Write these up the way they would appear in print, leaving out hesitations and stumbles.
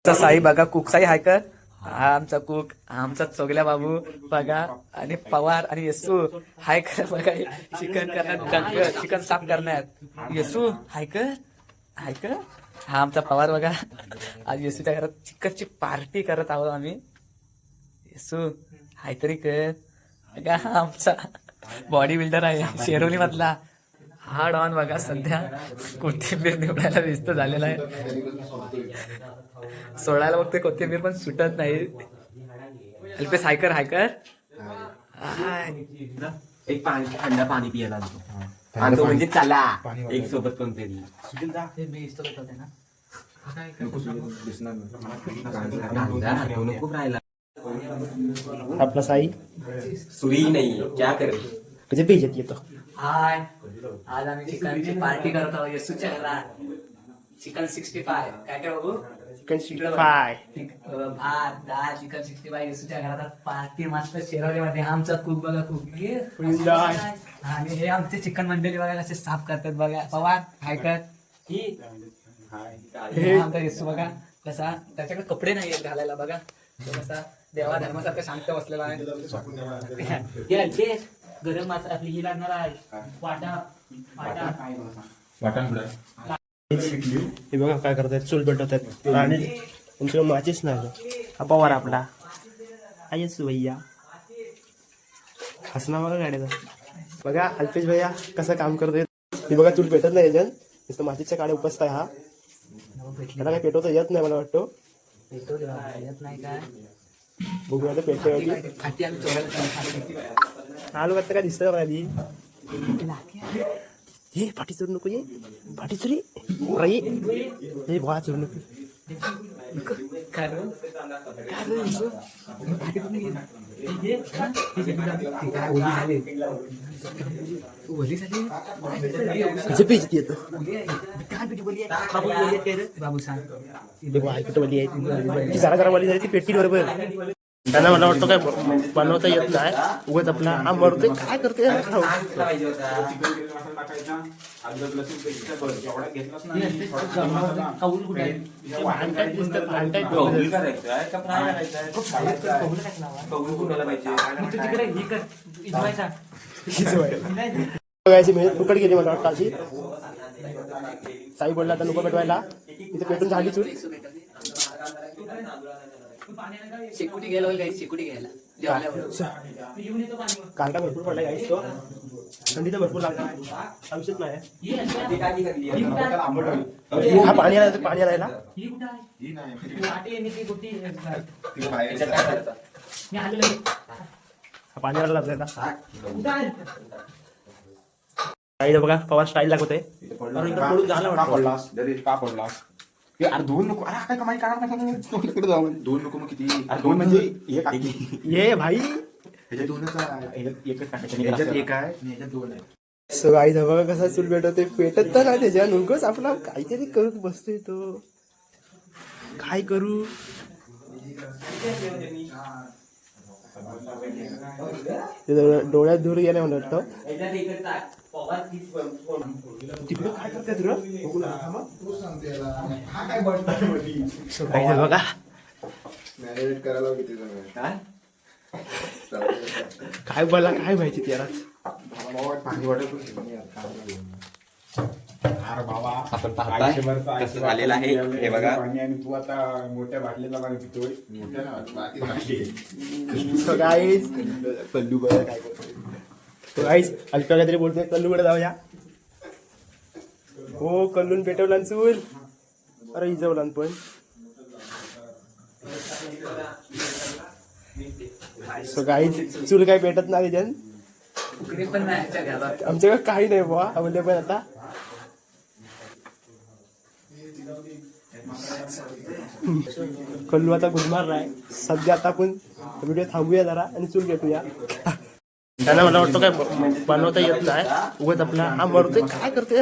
साई बघा कुक साई हाय कर. हा आमचा कुक, आमचा चोगल्या बाबू बघा, आणि पवार आणि येसू हाय कर बघा. चिकन करण्यात, चिकन साफ करण्यात येसू हाय कर, हाय कर. हा आमचा पवार बघा. आज येसूच्या घरात चिकनची पार्टी करत आहोत आम्ही. येसू हाय तरी कर बघा. हा आमचा बॉडी बिल्डर आहे शेरोली मधला. हा डॉन बघा सध्या कोथिंबीर निवडायला व्यस्त झालेला आहे. सोडायला बघते कोथिंबीर पण सुटत नाही. अल्पेश हायकर हायकर एक पाणी थंड पाणी पियाला आणि तो म्हणजे चला एक सोबत कोणतरी खूप राहिला आपला साई सुरी नाही क्या करे म्हणजे भेजत येतो. हाय, आज आम्ही चिकनची पार्टी करत आहोत येसूच्या घरात. चिकन 65 काय काय बाबू, चिकन 65 भात डाळ चिकन 65 येसूच्या घरात पार्टी मस्त शेरवलीमध्ये. आमचा कुक बघा, कुक आणि हे आमचे चिकन मंडळी बघा कसे साफ करतात बघा. पवार हाय कर. हे आमचा येसू बघा कसा, त्याच्याकडे कपडे नाही आहेत घालायला बघा. तो कसा देवा धर्मासारखं शांत बसलेला आहे. गरम मासा आपली ही लागणार आहे वाटा हे बघा काय करतात, चूल पेटवतात आणि तुमच्याकडे माचीच नाही. हा पवार आपला आयस भैया हसना बघा गाड्याचा. बघा अल्पेश भैया कसं काम करतोय. हे बघा चूल पेटत नाही याच्यात, नुसतं माचीच्या काड्या उपसताय. हा त्याला काय पेटवता येत नाही मला वाटतं. येत नाही काय बघूया पेटवली आलो आता काय दिसतं आधी. हे पाठी चोरू नको, ये पाठी चोरी हे गोळा चोरू नको. कसे पेज येतो बाबू सांग. जरा जरा वाली झाली ती पेटी बरोबर. त्यांना मला वाटतं काय बनवता येत नाही, उगाच आपला आम बनवतोय काय करतोय बघायची मेहनत फुकट गेली मला वाटतं अशी. साई बोलला आता नको पेटवायला, इथे पेटून झाली चूल. शेकुटी घ्यायला शेकुटी घ्यायला कांदा भरपूर पडला गाईस. तो थंडी तर भरपूर लागला, आयुष्यात नाही. हा पाणी आला, पाणी आलायला पाणी आला आपल्याला. काही बघा पवार स्टाईल लागत आहे. अरे दोन नको, अरे काय कमाई काढा दोन नको. मग किती दोन म्हणजे ये भाई ह्याच्यात दोनच ह्याच्यात एक आहे ह्याच्यात दोन आहे. सो आई बघा कसा चूल पेटवते. पेटत तर ना त्याच्या नुकच आपला काहीतरी करत बसतोय तो. काय करू डोळ्यात धूर गेले म्हणत तिकडे काय करतात रे बघा. काय बोला काय माहिती त्याला. आपण पाहताय कसं झालेलं आहे हे बघा. तू आता मोठ्या बाटलीला पितोय. कल्लू बघा काय करतोय. आज काहीतरी बोलतोय. कल्लूकडे जाऊया. हो कल्लून पेटवला चूल. अरे इजवला पण गाईच चूल काय पेटत नाही त्याच्यात. आमच्याकडे काही नाही बुवा अवेलेबल आता. कल्लू आता गुदमारलाय. सध्या आता आपण व्हिडिओ थांबूया जरा आणि चूल भेटूया. त्यांना मला वाटतं काय बनवता येत नाही. उगाच आपला हा मरतोय काय करतोय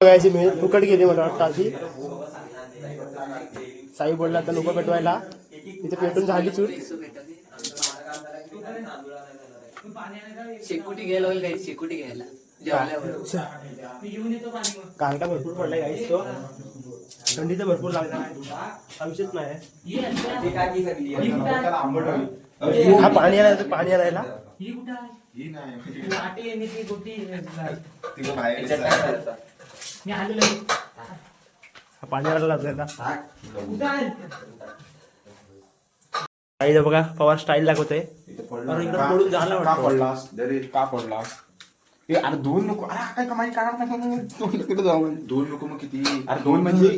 बघायची मेहनत फुकट गेली मला वाटतं आधी. साई बोलला आता लोक पेटवायला. तिथे पेटून झाली चूल. शेकोटी घ्यायला होईल काही शेकोटी घ्यायला जेवल्यावर. कांटा भरपूर पडलाय गाईस. तो थंडी तर भरपूर लागणार आमचीच नाही. हा पाणी आला पाणी आलायला पाणी आला लागला. काही बघा पवार स्टाईल दाखवतोय. पडून झाला का पडलास का पडलास ते? अरे दोन नको. अरे काय कमाई काढणार तिकडे जाऊन दोन नको मग किती? अरे दोन म्हणजे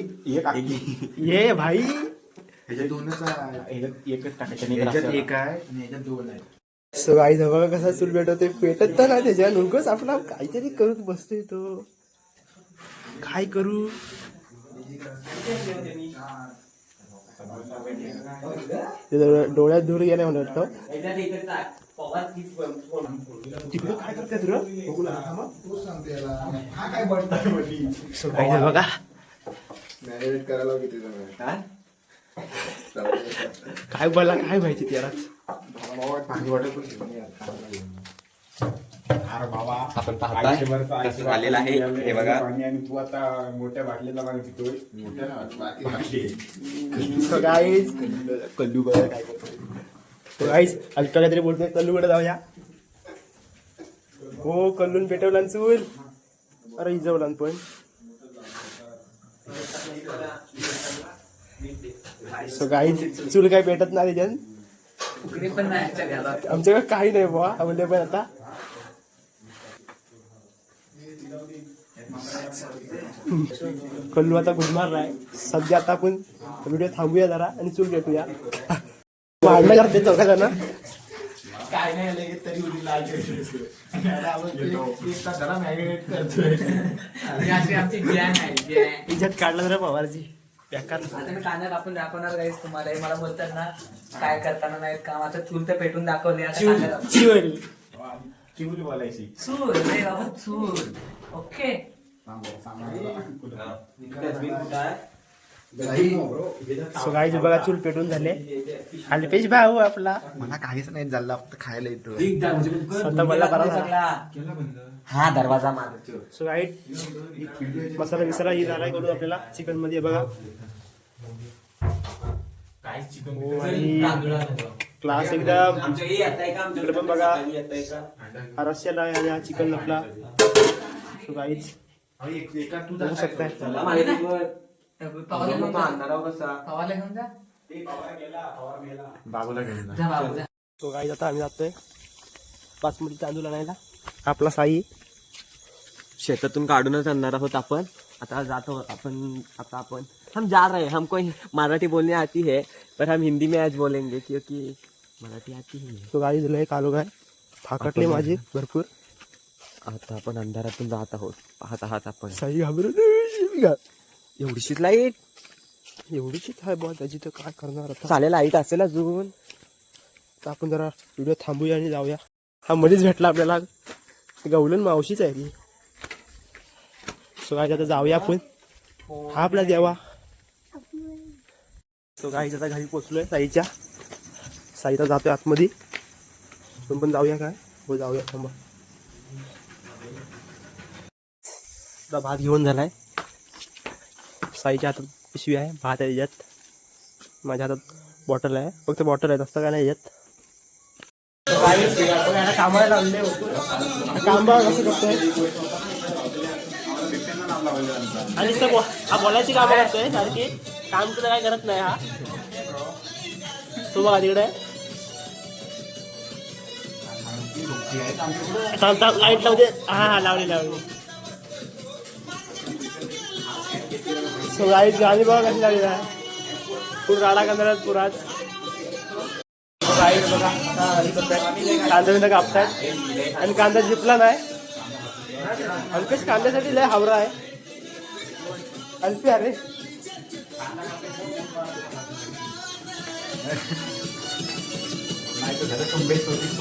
ये भाई ह्याच्यात दोनच आहे. एकच टाकायचं. एक आहे आणि ह्याच्यात दोन आहे. सो आई बघा कसा चूल पेटवते. पेटत तर नाही त्याच्या नुकच आपला काहीतरी करत बसतोय तो. काय करू डोळ्यात धूर गेले म्हणत वाटतं. तिकडे काय करतात रे बघा. मॅरिनेट करायला किती जण काय बोला काय माहिती त्याला. पाणी वाटत पण घेऊन ये. अरे बाबा आपण पाहताय कसं झालेलं आहे हे बघा. पाणी आणि तू आता मोठ्या बाटलीला पाणी पितोय. गाईज कल्लू बघा काय करतोय. गाईज आज काहीतरी बोलतोय. कल्लूकडे जाऊया. हो कल्लून पेटवला चूल. अरे इजवला पण सो गाईज चूल काय पेटत नाही त्याच्यात. उकडी पण नाही आमच्या घरात. आमच्याकडे काही नाही बुवा अवेलेबल आता. कल्लू आता गुदमारलाय. सध्या आता आपण व्हिडिओ थांबूया जरा आणि चूल भेटूया. भांडणं करते चौघा जण. काय नाही तरी आमची गॅन आहे. इज्जत काढला जरा पवारची बेकार. आता मी कांदा कापून दाखवणार गाईस तुम्हाला. हे मला बोलतात ना काय करताना नाही काम. आता चूल तर पेटून दाखवली. आता कांदा दाखव. चिवल चिवली बोलायची. चूल रे बाबा चूल. ओके सो गाईज बघा चूल पेटून झाले. अल्पेश भाऊ आपला मला काहीच नाही झालं. फक्त खायला येतो. स्वतः मला बरा झाला. हा दरवाजा मार. सो गाईज मसाला बिसाला ही झालाय करून आपल्याला चिकन मध्ये बघा. हो, आणि क्लास एकदम इकडे पण बघा. हा रस्स्याला आहे आणि हा चिकन आपला. सो गाईज बघू शकताय. पवारला घेऊन जा. बाबूला घेऊन जा बाबू जा. तो गाईज आता आम्ही जातोय बासमती तांदूळ आणायला. आपला साई शेतातून काढूनच आणणार आहोत आपण. आता जातो आपण. आता आपण हम जा रहे हैं. हमको मराठी बोलने आती है पर हम हिंदी में आज बोलेंगे क्योंकि मराठी आती है. तो गाईज लय कालो काय फाकटले माझे भरपूर. आता आपण अंधारातून जात आहोत. पाहत आहात आपण. साई घाबरून एवढीशीच लाईट. एवढीच आहे बॉ त्याची तर काय करणार आता. चालेल लाईट असेल अजून. तर आपण जरा व्हिडिओ थांबूया आणि जाऊया. हा मध्येच भेटला आपल्याला. गवलन मावशीच आहे ती. सो गाईज आता जाऊया आपण. हा आपला देवा. सो गाईज आता घरी पोचलोय साईच्या. साईचा जातोय आतमध्ये. पण जाऊया काय. हो जाऊया थांबा. आता भात घेऊन झालाय. साईच्या हातात पिशवी आहे. भात आहे याच्यात. माझ्या हातात बॉटल आहे. फक्त बॉटल आहे तसं काय नाही याच्यात. कामाला लावले काम बघा कसं करतोय. आणि हा बोलायची कामं करतोय सारखी. काम तर काय करत नाही हा. तो बघा तिकडे लाईट लावू दे. हा लावली लावली. सो गाईज गाणी बघा कशी लागली आहे फुल राडा करणार पुरात गाईज बघा कांदा बिंदा कापतायत आणि कांदा जिपला नाही अंकश कांद्यासाठी लय हावरा आहे अल्पी अरे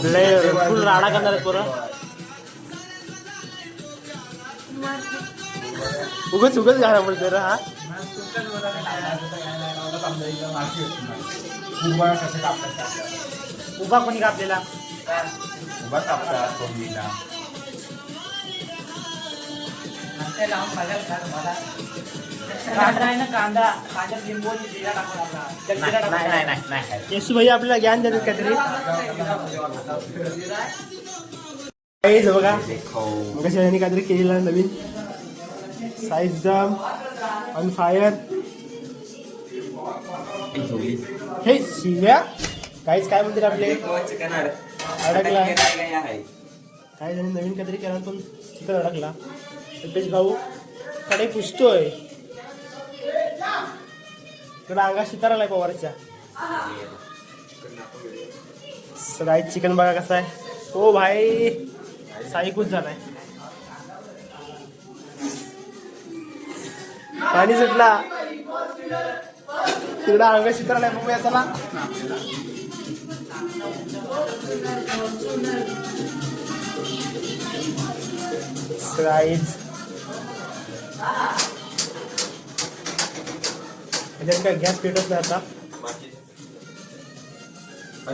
लय फुल राडा करणार आहेत पोरं उगच घाला म्हणते रे हा उभा कोणी कापलेला उभा कापतात कोंबडीला. कांदा आहे ना कांदा कांद्यात लिंबू आणि जिरा टाकून आपला येसू भाई आपल्याला ज्ञान देतात काहीतरी काहीच बघा मग यांनी काहीतरी केलेलं नवीन साईज दम ऑन फायर हे शिव्या काहीच काय म्हणतील आपले अडकला काय जणी नवीन काहीतरी केला पण चिकन अडकला रुपेश भाऊ कडे पुसतोय इकडं अंगा शितारालाय पवारच्या सगळी चिकन बघा कसा आहे ओ भाई साईकूच झालाय पाणी सुटला तिकडं अंगा शितारालाय बघूया चला राईस याच्यात काय गॅस पेटत नाही आता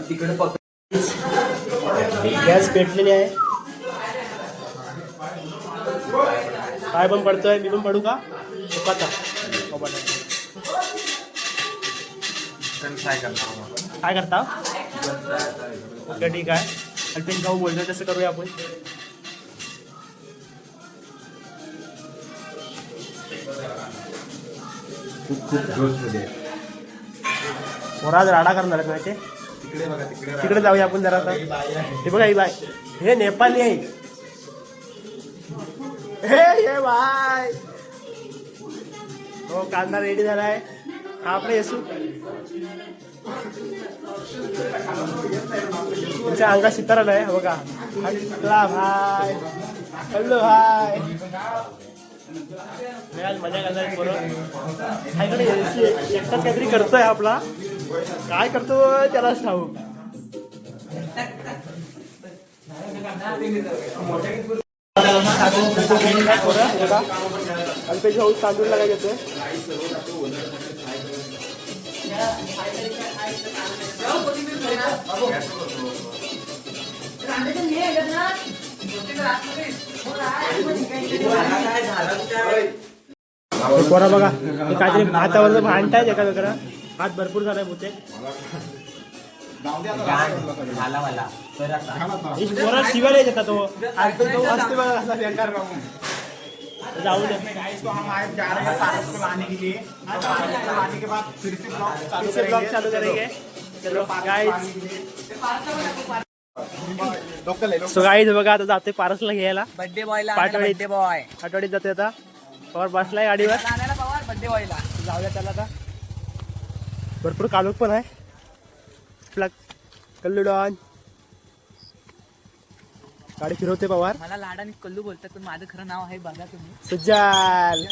तिकडे गॅस पेटलेली आहे काय पण पडतोय मी पण पडू का आता काय करता ओके ठीक आहे अल्पेन भाऊ बोलतोय तसं करूया आपण खूप जोश मध्ये आज राडा करणार आहेत माहिती तिकडे बघा तिकडे जाऊया आपण जरा आता हे बघा ही बाय हे नेपाली आहे हे बाय हो कांदा रेडी झालाय हा आपला येसू तुमच्या अंगात शितारा नाही बघा भाय हॅलो भाय मजा करणार बरोबर एकटाच काहीतरी करतोय आपला काय करतोय त्यालाच ठाऊक अल्पेश भाऊ तांदूळ लागाय घेतोय पोरा बघा हे काहीतरी भातावर भांडतायत एका वेगळा भात भरपूर झालाय बहुतेक पोरा शिवायला येतात तो असते बघा कसा बेकार जाऊ दे फिर से ब्लॉग चालू करेंगे चलो गाइस सो गाइस बघा आता जाते पारसला घ्यायला बर्थडे बॉयला पाटवाडीत. बर्थडे बॉय आठवडीत जाते आता पवार बसलाय गाडीवर आणायला पवार बर्थडे बॉयला जाऊया त्याला आता भरपूर कालोख पण आहे आपला कल्लू डॉन गाडी फिरवते पवार मला लाडाने कल्लू बोलतात पण माझं खरं नाव आहे बघा तुम्ही सुजाल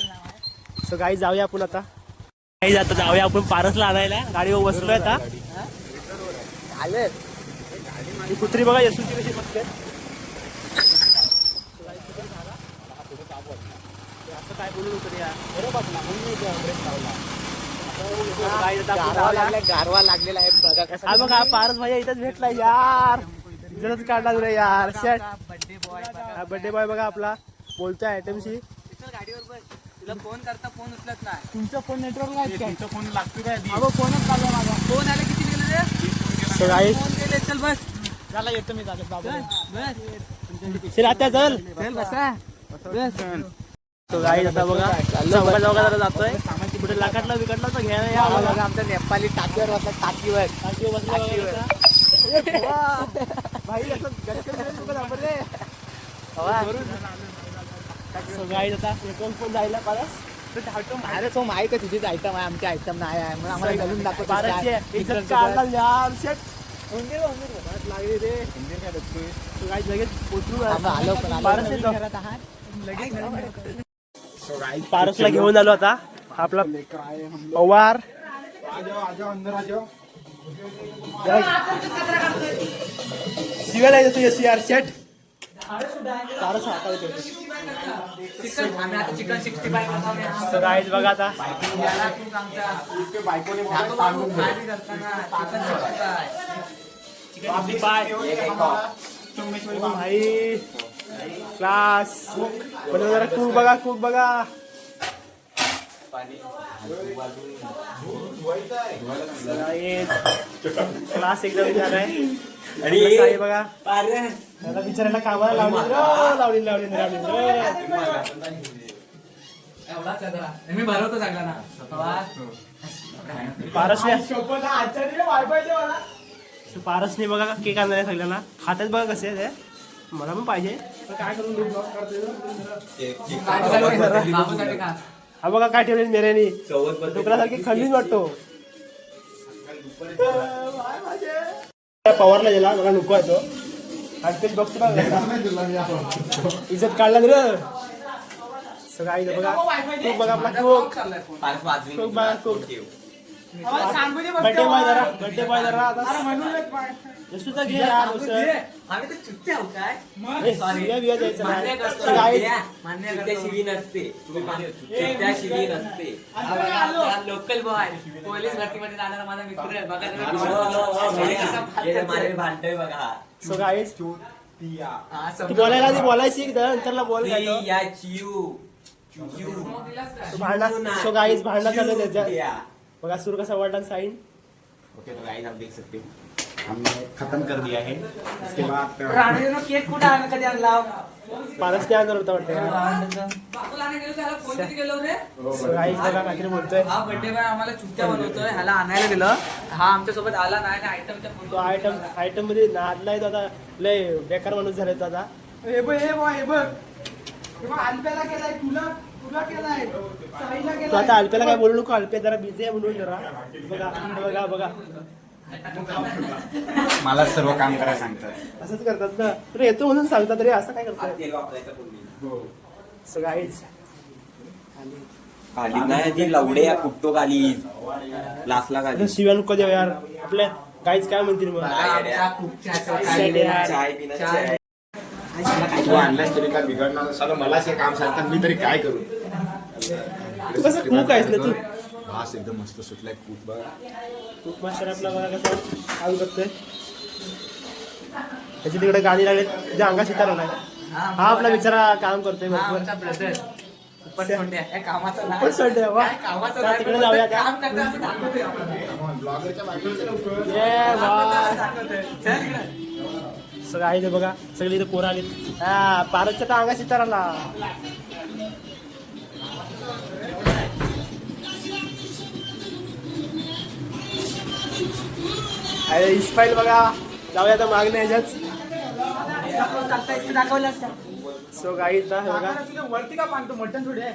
सो गाई जाऊया आपण आता काही आता जाऊया आपण पारसला आणायला गाडीवर बसलोय आता आलं ही कुत्री बघा यशूची कशी बघते असं काय बोलू नको गारवा लागलेला आहे बघा कसा हा बघा पारस भाई इथंच भेटला यार इथंच काढला तुला यार बर्थडे बॉय बर्थडे बॉय बघा आपला बोलतोय आयटमशी गाडीवर बस तुला फोन करता फोन उचलत नाही तुमचा फोन नेटवर्क आहे तुमचा फोन लागतो काय फोनच चालू आहे माझा फोन आले किती गेले रे सो गाईस फोन केले चल बस त्याला येतो मी जातो बाबा बस चल आता चल चल बसा बस तो गाईस आता बघा चौका चौका जरा जातोय कुठे लाकडला बिकडला तर घ्यायला या बघा आमच्या नेपाली टाकीवर बसला टाकीवर टाकीवर बसला भाई असं गाईस आता एकूण पण जायला परत अरे तो माहिती आहे तुझीच आयटम आहे आमची आयटम नाही आहे म्हणून आम्हाला घालून लागले रे तू काय लगेच पोचू आलो पण पारसला घेऊन आलो आता हा आपला पवार शिवायला येतो SCR सेट पारस चिकन 65 तर आहे बघा आता भाई क्लास जरा कुक बघा क्लास एकदम छान आहे आणि बघा त्याला बिचारायला कामाला लावली मी भरवतो सगळा ना पारसने बघा केक आणलाय सगळ्यांना खातात बघा कसे आहे ते मला पण पाहिजे तर काय करून देऊ बाबूसाठी खा. हा बघा काय ठेवले मेऱ्यानी डुकरासारखी खंडीच वाटतो पवारला गेला बघा नको आहे तो आणि तेच बघतो बघा इज्जत काढला रे सगळं आहे बघा खूप बघा आपला खूप बघा खूप बर्थडे बॉय जरा आता जसूचा घे यार आम्ही तर चुकते आहोत काय बिया द्यायचं मान्य करतो. नाही मान्य करतो. शिवी नसते त्या शिवी नसते लोकल बॉय पोलीस भरतीमध्ये जाणारा माझा मित्र आहे. बघा भांडतोय बघा सो गाईज हा, तू समजा. बोलायला आधी बोलायची नंतरला बोल काय तो. या चिऊ तो भांडणं सो गाईज भांडणं चालू आहे त्याच्यात बघा सूर कसा वाढला साईन ओके तो गाइस आप देख सकते हो हमने खत्म कर दिया है इसके बाद राणीनं केक कुठे आणला कधी आणला पारस त्या करत वाटतं बापूला आणायला गेलो त्याला फोन किती गेलो रे सो गाईज बघा काहीतरी बोलतोय हा बर्थडे बॉय आम्हाला चुकत्या बनवतोय ह्याला आणायला दिलं हा आमच्या सोबत आला नाही आयटमच्या तो आयटम मध्ये नादलाय तो आता लय बेकार माणूस झालाय तो आता हे बघ अल्प्याला केलाय तुला केलाय तू आता अल्प्याला काय बोलू नको अल्प्या जरा बिझी आहे म्हणून जरा बघा मला सर्व काम करायला सांगतात असंच करतात ना तुला येतो म्हणून सांगतात रे असं काय करतात सो गाईज खाली नाही ती लवडे या कुट्टो खाली लासला खाली शिव्या नको देऊ यार आपल्या गाईज काय म्हणतील मग आमचा कुकच्या चाय पिना चाय तू आणलास तरी काय बिघडणार नाही. सालं मलाच हे काम सांगतात मी तरी काय करू तू कसं कुक आहेस ना तू भास एकदम मस्त सुटलाय खूप बघा कुक मास्टर आपला बघा कसा काम करतोय त्याची तिकडे गाणी लागले तुझ्या अंगात शितार नाही हा आपला बिचारा काम करतोय भरपूर आमचा ब्रदर कामाचं नाव. पण सोडते वा. काय कामाचं चला नाव. तिकडे जाऊया का? काम करतो असं दाखवतोय आम्हाला. ब्लॉगरच्या बाजूला ये वा. दाखवतोय. चल इकडे. सगळं आहे ते बघा सगळी इथे पोरं आली हा पारसच्या तर अंगात शितार आला अरे इस्माईल बघा जाऊया आता मागणे ह्याच्यात दाखवलं असतं. सो गाईज बघा वरती का पाणतो मटण थोडे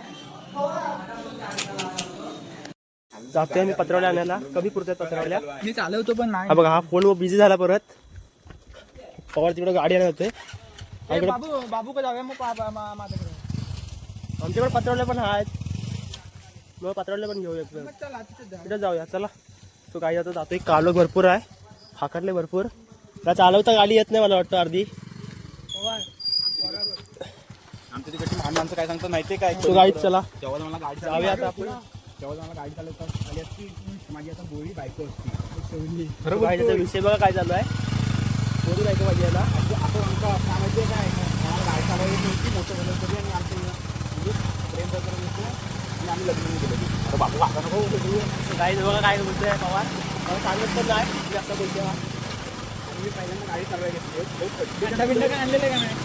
जातोय मी पत्रावल्या आणायला कधी पुरतात पत्रावल्या मी चालवतो पण नाही हा बघा हा फोन बिझी झाला परत पवार तिकडे गाडी आणत होते इकडे बाबू का जाऊया मग माझ्याकडे आमच्याकडे पत्रावल्या पण आहेत मग पत्रावल्या पण घेऊया तिकडे जाऊया चला तो गाडी आता जातोय कालो भरपूर आहे फाकडले भरपूर त्याला चालवता गाडी येत नाही मला वाटतं अर्धी आमच्या तिकडची माणसं काय सांगतात माहितीये काय तो गाडीत चला तेव्हा मला गाडी जाऊया आता आपण तेव्हा मला गाडी चालवता आली असती माझी आता गोळी बायको असती तो गाडीचा विषय बघा काय चालू आहे थोडी बायको पाहिजे याला आपण आमचा काय माहितीये काय मला गाडी चालवायची नव्हती मोठं झालं तरी आणि आमचं म्हणजे प्रेम प्रकरण होतं आणि आम्ही लग्न नाही केलं अरे बाबू आता नको गाडी बघा काय बोलतोय पवार मला सांगत पण नाही जास्त बोलतोय मी पहिल्यांदा गाडी चालवायला घेतली बिंड काय आणलेलं का नाही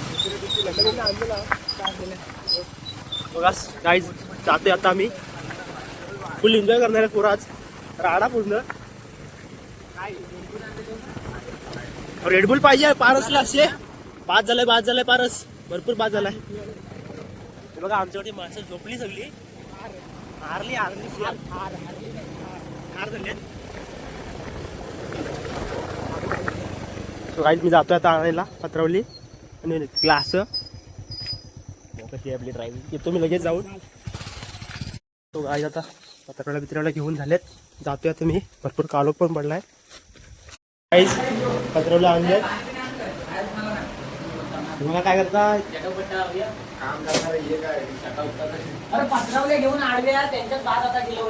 बघा गाईज जातोय आता आम्ही फुल एन्जॉय करणार आहे पुरा आज राडा पूर्ण रेडबुल पाहिजे पारसला असे बाद झालाय पारस भरपूर बाद झालाय बघा आमच्याकडे माणसं झोपली सगळी हारली सो गाईज मी जातोय आता आणायला पत्रवली आणि ग्लास कशी आहे आपली ड्रायव्हिंग येतो मी लगेच जाऊन. तो गाईज आता पत्रवला घेऊन झालेत. जातोय आता मी. भरपूर कालोख पण पडलाय. गाईज पत्रवला आणले. तुम्हाला काय करताय? काम करणार हे काय अरे पत्रावले घेऊन आडवे त्यांच्यात बाद आता गेलो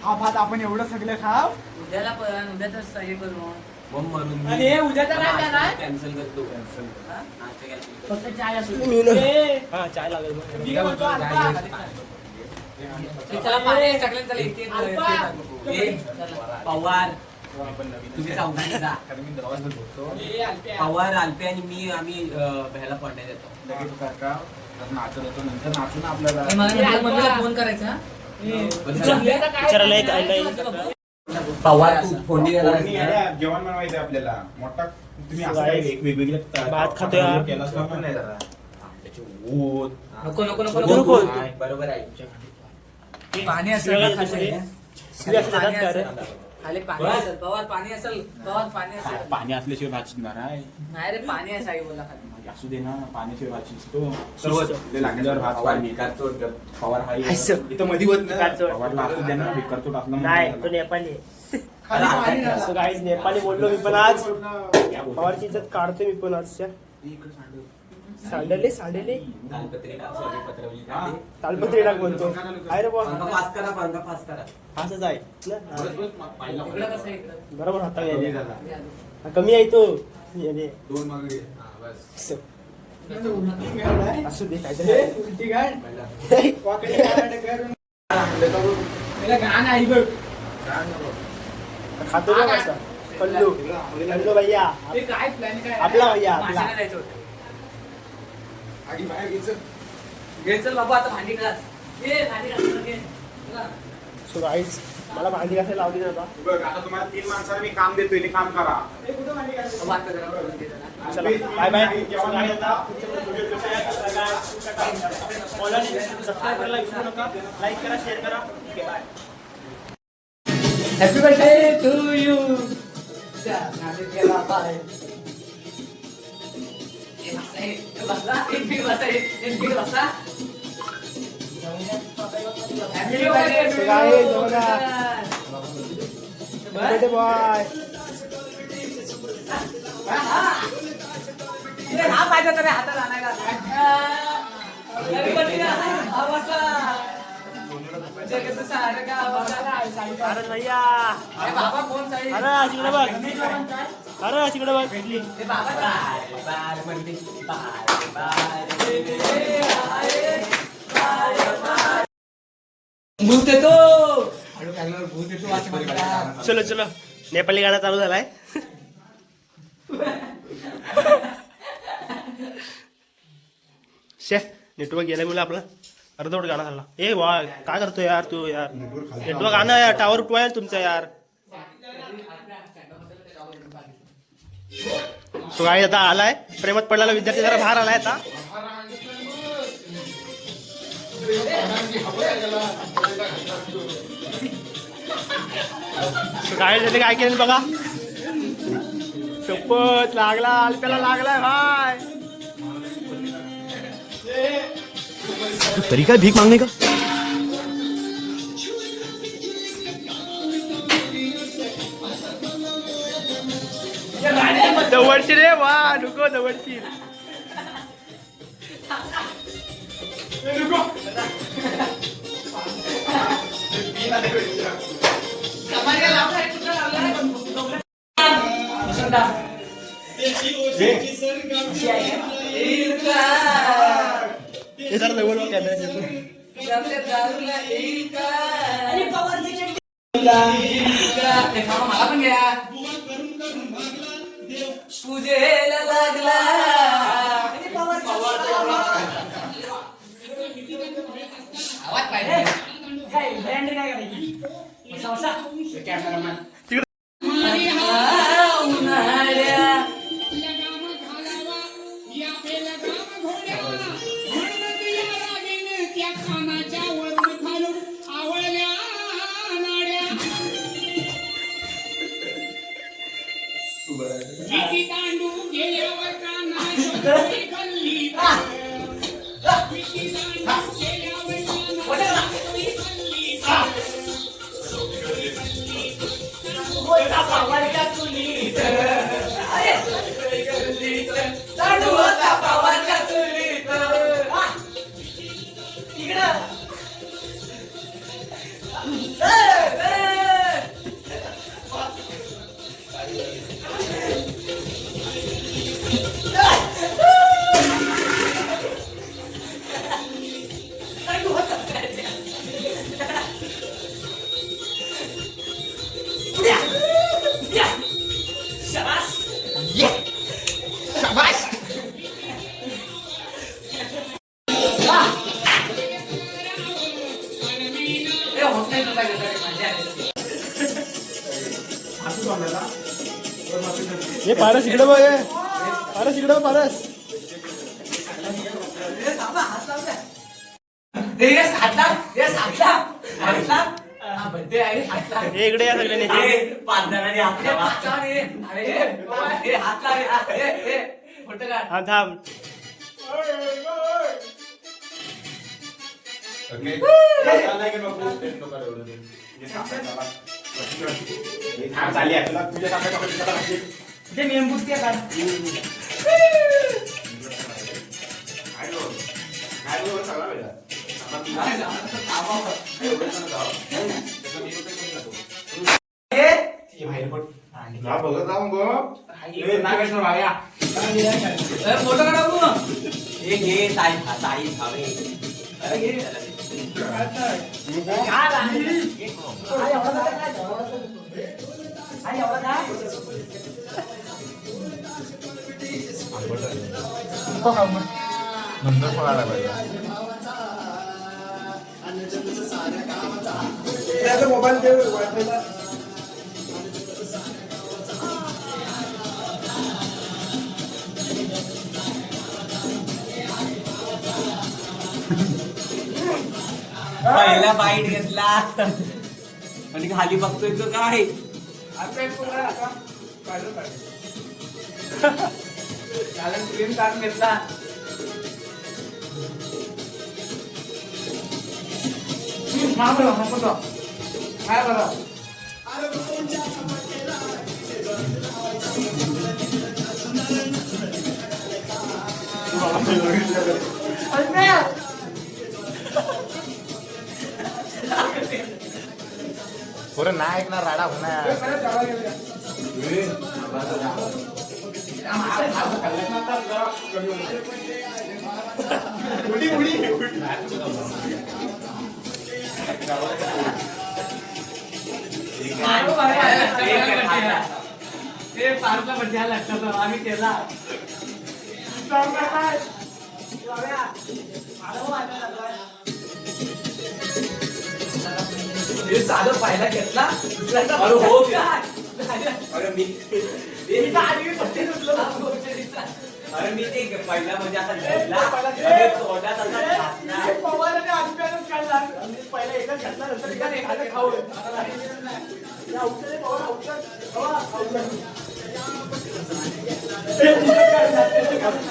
हा भात आपण एवढं सगळं खाव. उद्याला उद्या तर सही करू. आणि हे उद्याचा नाही काय कॅन्सल करतो. फक्त चाय असू हा चाय लागेल. मी काय म्हणतो आता चला पाणी टाकलं चला इथे पवार तुम्ही चौघांनी जा. पवार आलपे आणि मी आम्ही भ्यायला पडण्यात येतो. लगेच काका नाचत होतो नंतर नाचून आपल्याला मम्मीला फोन करायचा. विचारायला एक आयला पवार तू फोडणी जेवण बनवायचं आपल्याला मोठा तुम्ही असं काय वेगवेगळे भात खातोय हा. केलाच पण नाही जरा ओत नको नको नको नको, नको नको. बरोबर आहे. पाणी असेल शिवाय ना खाली. शिवाय असं पाणी देतात का रे? असेल. खाली पाणी असेल. पवार पाणी असेल. पवार पाणी असेल. पाणी असल्याशिवाय भात शिजणार आहे नाही रे पाणी आहे साई बोला खाली. असू दे ना पाण्याशिवाय भात शिजतो लागल्यावर भात पवार पाणी भिकारचोट ग. पवार हाय असं. इथं मध्ये होत ना भिकारचोट. पवारला असू दे ना भिकारचोट असलं नाही तो नेपाली आहे. खाली पाणी नाही. असं गाईज नेपाली बोललो मी पण आज. पवारची इज्जत काढतोय मी पण आजच्या. सांडले तालपत्री टाक, सॉरी, पत्रवली हा. टाक. तालपत्री टाक म्हणतो. आहे रे पंखा बुवा. फास्ट करा, पंखा फास्ट करा. असंच आहे ना? इकडं कसं आहे इकडं? बरोबर हाता गेले. कमी आहे तो याने. दोन मागणी बस असं. उलटी गाड असू दे आहे. काहीतरी. उलटी गाड. वाकडी गाड करून. त्याला घाण आहे बघ. खातो ना कसा कल्लू भैया हे काय प्लॅन काय आहे? आपला भैया आपला. भांडीला जायचं होतं. आधी बाहेर घ्यायचं घे चल बाबा आता भांडी घास. ये भांडी घास चल, घे. चला. सो गाईज मला भांडी घासायला लावली जाता. बघ आता तुम्हाला 3 माणसाला मी काम देतोय ते काम करा हे कुठं भांडी घालायचं? बात करा, करून घे जरा. चला बाय बाय. जेवण आहे आता. सबस्क्राईब करायला विसरू नका. लाईक करा, शेअर करा. Okay bye. Happy birthday to you. Nashik गेला बाय. हे बसा, हे बसा, एक बी बसा, एक बी बसा. हॅपी बर्थडे So guys, बघा. Birthday boy. हा पाहिजे तर हातात आणायला. हा बसा. म्हणजे कसं सारं का बसा. अरे भैया. अरे बाबा कोण साई? अरे तिकडे बघ. अरे तिकडे बघ. हे बाबा बाय बाय म्हणते. Bye bye. भूत येतो. हळू लागल्यावर भूत येतो असं म्हणतात. चलो चलो नेपाली गाणं चालू झालाय. शेफ नेटवर्क गेला मुलं आपला अर्धवट गाणं झाला. ए वा काय करतो यार तू यार. नेटवर्क आणा यार. टावर उठवा यार तुमचा यार. तो गाडी आता आलाय. प्रेमात पडलेला विद्यार्थी जरा बाहेर आलाय आता. गाडी झाली काय केलं बघा. शपथ लागला. अल्प्याला लागलाय भाय. तरीका भीक मागणे का. दवडशील रे वा. नको दवडशील. हे जरा जवळ कॅमेरा. मला पण घ्या. पूजेला लागला. आवाज पाहिजे. उन्हाळ्या हे पारस इकडे बघ हे. पारस इकडे बघ, पारस हे इकडे या सगळ्यांनी हा थांब बघत जाऊ गो फोटो काढा नंतर पळायला पाहिजे मोबाईल दे वायफायला. पहिला बाईट घेतला आणि खाली बघतोय तो काय क्रीम काढून घेतला काय बरं पुढे नाही ऐकणार राडा होणार ते पार्कला म्हणजे लक्षात आम्ही केला साधं पाहिला घेतला अरे हो अरे मी अरे मी ते पहिला म्हणजे आता घेतला आणि तोंडात असा घातला. पहिला एकच घातला नंतर एखादं खाऊ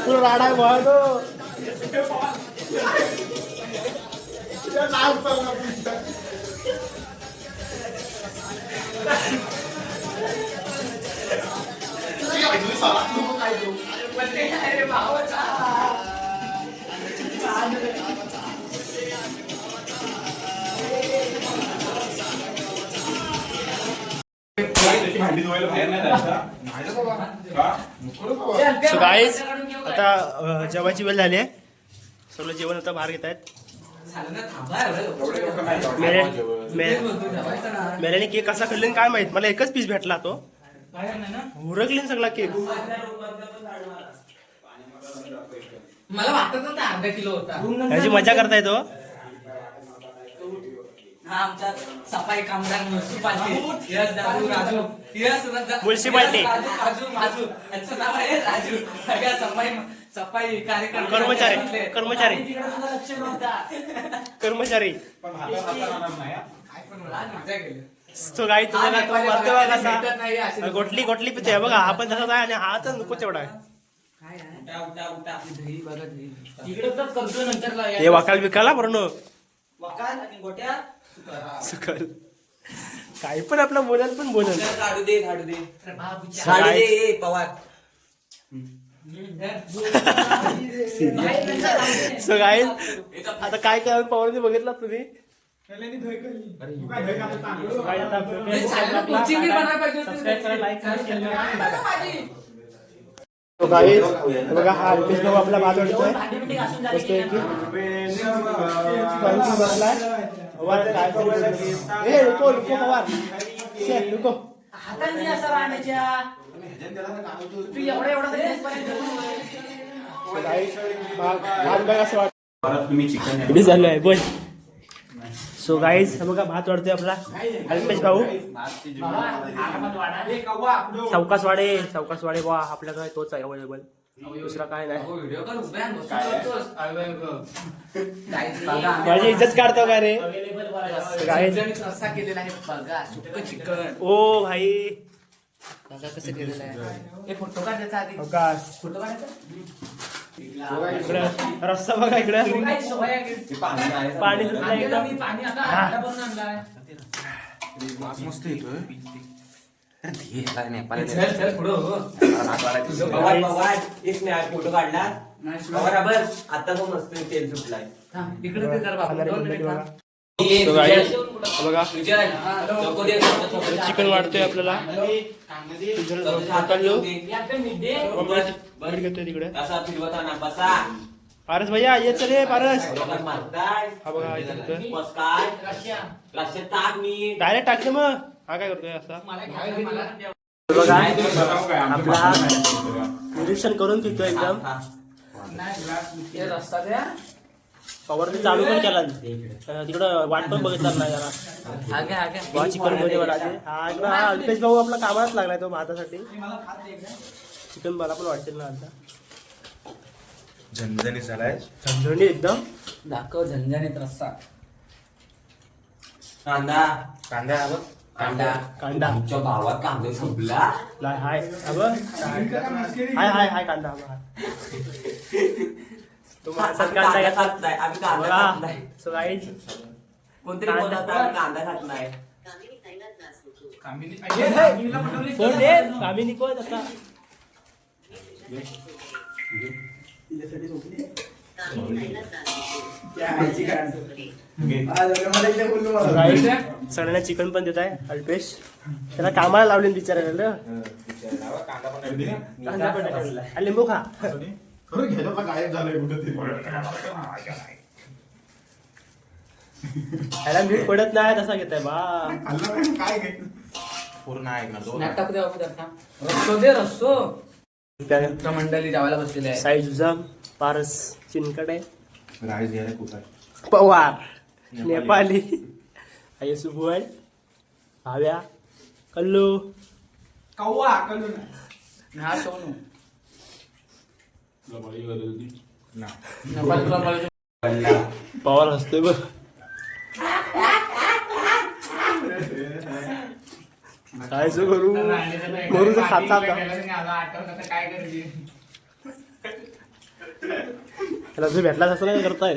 तुला राडा वाढो अरे भावाचा भांडी धुवायला बाहेर नाही जायचं. सो गाईज आता जेवायची वेळ झाली आहे. सगळं जेवण आता बाहेर घेत आहेत. मेल्याने केक कसा खाल्ला काय माहित, मला एकच पीस भेटला तो उरकली सगळा केक. मला वाटत नव्हता अर्धा किलो होता. याची मजा करताय तो. हा आमचा सफाई कामगार म्युन्सिपाल्टी यश दादू राजू यश म्युन्सिपाल्टी. राजू माझू यांचं नाव आहे राजू. सगळ्या सफाई कार्यकर्ते कर्मचारी कर्मचारी कर्मचारी तो गाई तुम्हाला तो मरतो बघा कसा गोटली गोटली पितोय बघा. हा पण तसाच आहे आणि हा तर नको तेवढा आहे. हे वाकाल बिकाला बरं सकाळ काही पण आपला बोलाल पण बोलाल काढू दे पवार. सो गाईज आता काय काय पवारने बघितला तुम्ही बघा हा अल्पेश भाऊ आपला भात वाटतोय बसलाय पवार काय लुको पवार लुको चालू आहे बोल. सो गाईज बघा भात वाढतोय आपला अल्पेश भाऊ सावकाशवाडे वा आपल्याकडे तोच आहे अवेलेबल दुसरा काय नाही. माझी इज्जत काढतो का रे चिकन ओ भाई कसं केलेलं आहे फोटो काढ त्याचा आधी फोटो काढायचा इकडं रस्ता बघा इकडं पाणी मस्त येतोय फोटो काढला बरोबर. आता तो मस्त तेल सुटलाय इकडे ते कर बाबा. बघा चिकन वाढतोय आपल्याला घेतोय तिकडे पारस भैया ये चले पारस हा बघा डायरेक्ट टाकते मग हा काय करतोय असा बघा आपला निरीक्षण करून पितोय एकदम रस्ता द्या पवारने चालू पण केला तिकडं वाट पण बघितला नाही जरा चिकन मध्ये हा अल्पेश भाऊ आपला कामालाच लागलाय तो भातासाठी चिकन मला पण वाटते ना आता झणझणीत झालाय झणझणी एकदम दाखव झणझणीत रस्सा कांदा कांदा कांदा आमच्या भावात कांदा संपला. हाय हाय कांदा तो माणसात कांदा खात नाही आम्ही कांदा खात नाही. सो गाईज कोणतरी बोलत आम्ही कांदा खात नाही. कामिनी कोण आता सगळ्यांना चिकन पण देत आहे अल्पेश त्याला कामाला लावले बिचारायला लिंबू खा गायब झालंय कुठं ह्याला मीठ पडत नाही तसा घेत आहे बा काय पूर्ण आहे ना नाटक द्या रस्सो दे रस्सो मंडळी जेवायला बसलेले आहे. साई जुजाम पारस चिनकडे राईस घ्यायला खूप आहे पवार नेपाली आई सुबुवाड भाव्या कल्लू हा सोनू पवार हसतोय बघ काय सो करू करू खाता त्याला जो भेटला तसं काय करताय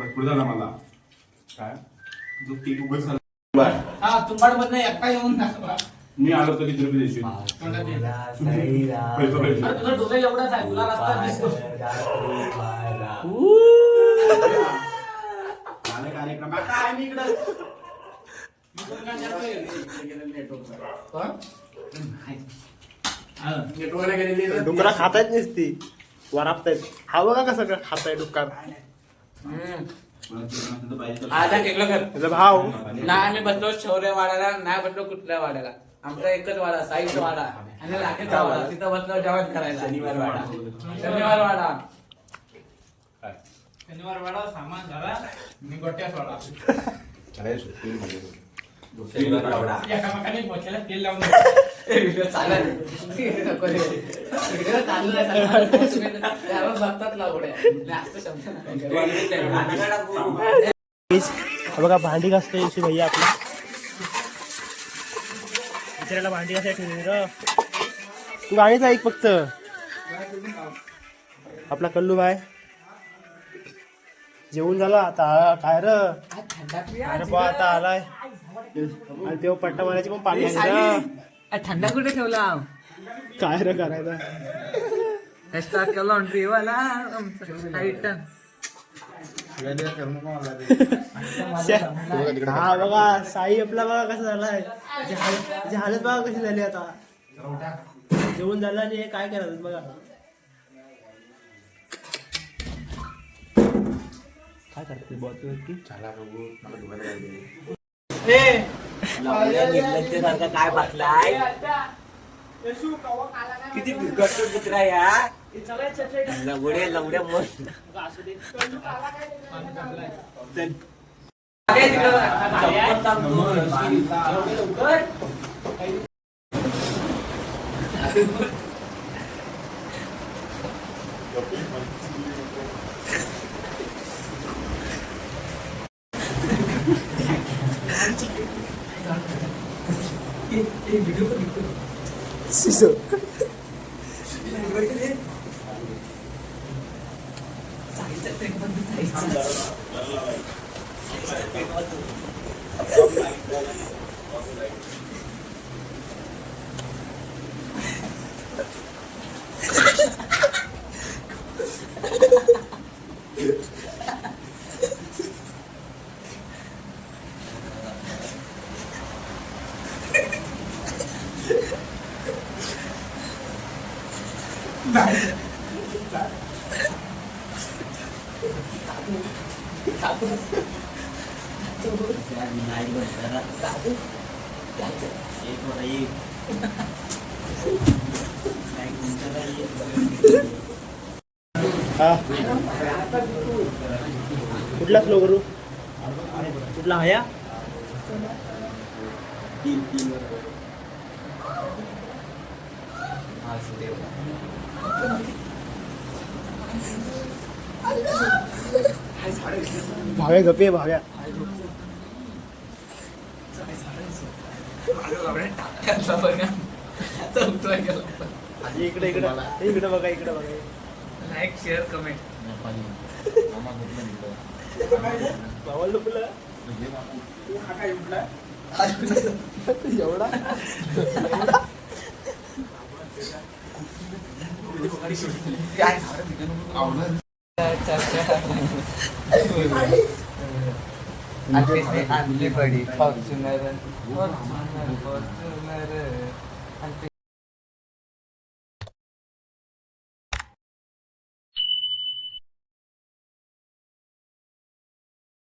पुढे झाला मला काय जो केक उघड झाला तुंबाड मधनं एकटा येऊन मी आलो तर किती रुपये देशील तुझा डोका एवढाच आहे तुला रस्ता दिसतो. कार्यक्रम काय मी इकडं डुकरा खातायत नसती वरापतायत हा बघा कसं खाताय डुक्कर आता टेकलं कर त्याचा भाव ना आम्ही बसलो शौर्य वाड्याला नाही बसलो कुठल्या वाड्याला आमचा एकच वाडा साईचा वाडा आणि राखेचा वाडा तिथं बसलो जेवण करायला शनिवार वाडा सामान झाला मी गोट्यास वाडा एकामेकाने बोच्याला तेल लावून बघा भांडी घासतोय यशू भैया आपला बिचाराला भांडी घासायला ठेवली र तू गाणीच ऐक फक्त. आपला कल्लू बाय जेवून झाला आता. काय र अरे बा आता आलाय आणि तेव्हा पट्टा मारायची पण पाणी आहे र. थंडा कुठे ठेवला? काय र करायचा. स्टार्ट केला लॉन्ड्री वाला टायटन. हा बघा साई आपला बघा कसा झालाय. त्याची हालत बघा कशी झाली आता. जेवण झालं आणि हे काय करायचं बघा. काय करते बॉटवरती सारखा काय बसलाय. किती बिकट कुत्रा या लवड्या लवड्या मस्त. हा कुठला स्लो करू. कुठला हया भाव्या गपे भाव्या. इकडे इकडे इकडे बघा इकडे बघा. Like share comment. भावाला लुकलं एवढा आणली पडी फॉर्च्युनर.